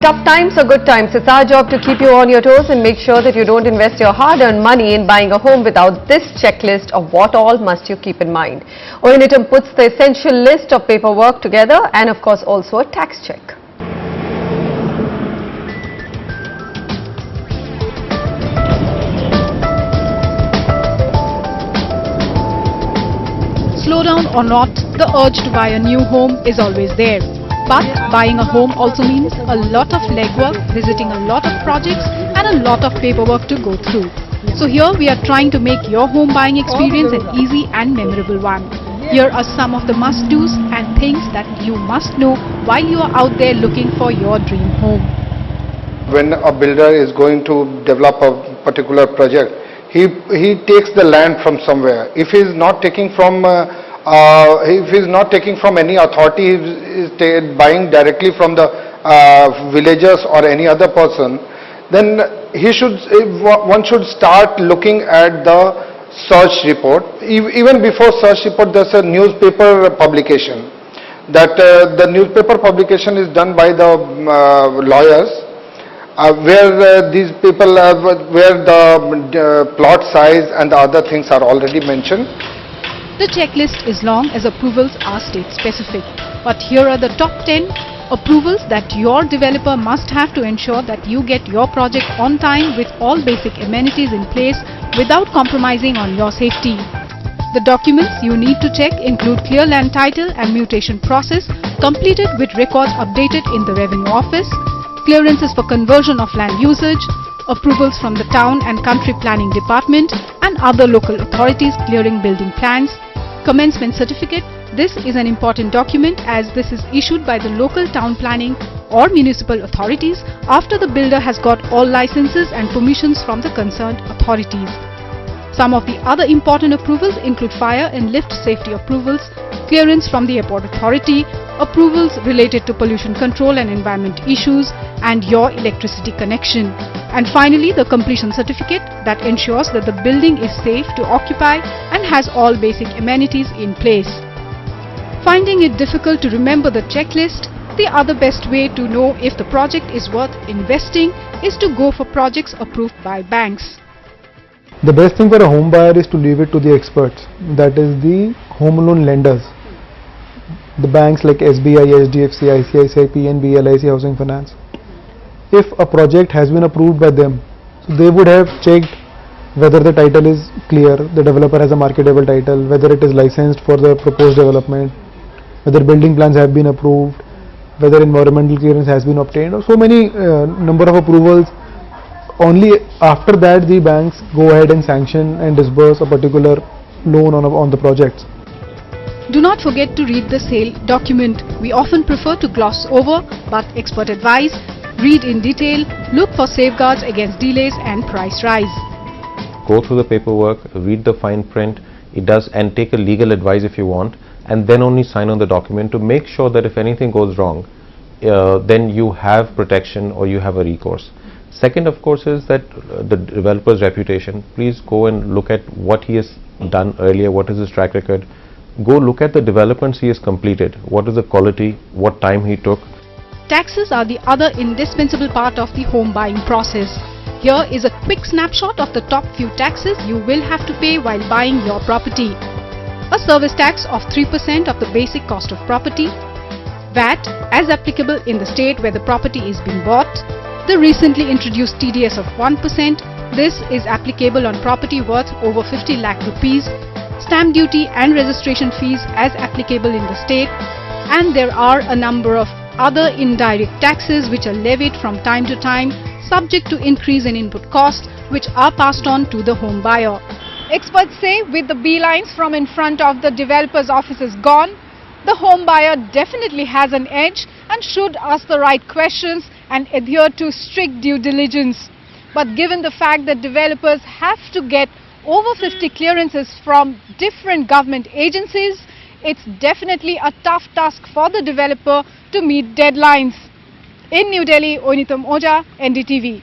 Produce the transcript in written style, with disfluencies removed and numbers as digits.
tough times or good times, it's our job to keep you on your toes and make sure that you don't invest your hard-earned money in buying a home without this checklist of what all must you keep in mind. Oynitum puts the essential list of paperwork together and of course also a tax check. Slow down or not, the urge to buy a new home is always there. But buying a home also means a lot of legwork, visiting a lot of projects and a lot of paperwork to go through. So here we are trying to make your home buying experience an easy and memorable one. Here are some of the must-dos and things that you must know while you are out there looking for your dream home. When a builder is going to develop a particular project, he takes the land from somewhere. If he is not taking from any authority, he is buying directly from the villagers or any other person, then one should start looking at the search report. Even before search report, there's a newspaper publication. That the newspaper publication is done by the lawyers, where these people where the plot size and the other things are already mentioned. The checklist is long as approvals are state specific, but here are the top 10 approvals that your developer must have to ensure that you get your project on time with all basic amenities in place without compromising on your safety. The documents you need to check include clear land title and mutation process completed with records updated in the Revenue Office, clearances for conversion of land usage, approvals from the Town and Country Planning Department and other local authorities clearing building plans, commencement certificate. This is an important document as this is issued by the local town planning or municipal authorities after the builder has got all licenses and permissions from the concerned authorities. Some of the other important approvals include fire and lift safety approvals, clearance from the airport authority, approvals related to pollution control and environment issues, and your electricity connection. And finally, the completion certificate that ensures that the building is safe to occupy and has all basic amenities in place. Finding it difficult to remember the checklist, the other best way to know if the project is worth investing is to go for projects approved by banks. The best thing for a home buyer is to leave it to the experts, that is the home loan lenders. The banks like SBI, HDFC, ICICI, PNB, LIC Housing Finance. If a project has been approved by them, so they would have checked whether the title is clear, the developer has a marketable title, whether it is licensed for the proposed development, whether building plans have been approved, whether environmental clearance has been obtained, or so many number of approvals. Only after that the banks go ahead and sanction and disburse a particular loan on the projects. Do not forget to read the sale document. We often prefer to gloss over, but expert advice, read in detail, look for safeguards against delays and price rise. Go through the paperwork, read the fine print, and take a legal advice if you want, and then only sign on the document to make sure that if anything goes wrong, then you have protection or you have a recourse. Second, of course, is that the developer's reputation. Please go and look at what he has done earlier, what is his track record. Go look at the developments he has completed, what is the quality, what time he took. Taxes are the other indispensable part of the home buying process. Here is a quick snapshot of the top few taxes you will have to pay while buying your property. A service tax of 3% of the basic cost of property, VAT as applicable in the state where the property is being bought, the recently introduced TDS of 1%, this is applicable on property worth over 50 lakh rupees, stamp duty and registration fees as applicable in the state, and there are a number of other indirect taxes which are levied from time to time subject to increase in input costs which are passed on to the home buyer. Experts say with the beelines from in front of the developer's offices gone, the home buyer definitely has an edge and should ask the right questions and adhere to strict due diligence. But given the fact that developers have to get over 50 clearances from different government agencies, it's definitely a tough task for the developer to meet deadlines. In New Delhi, Oynitum Ojha, NDTV.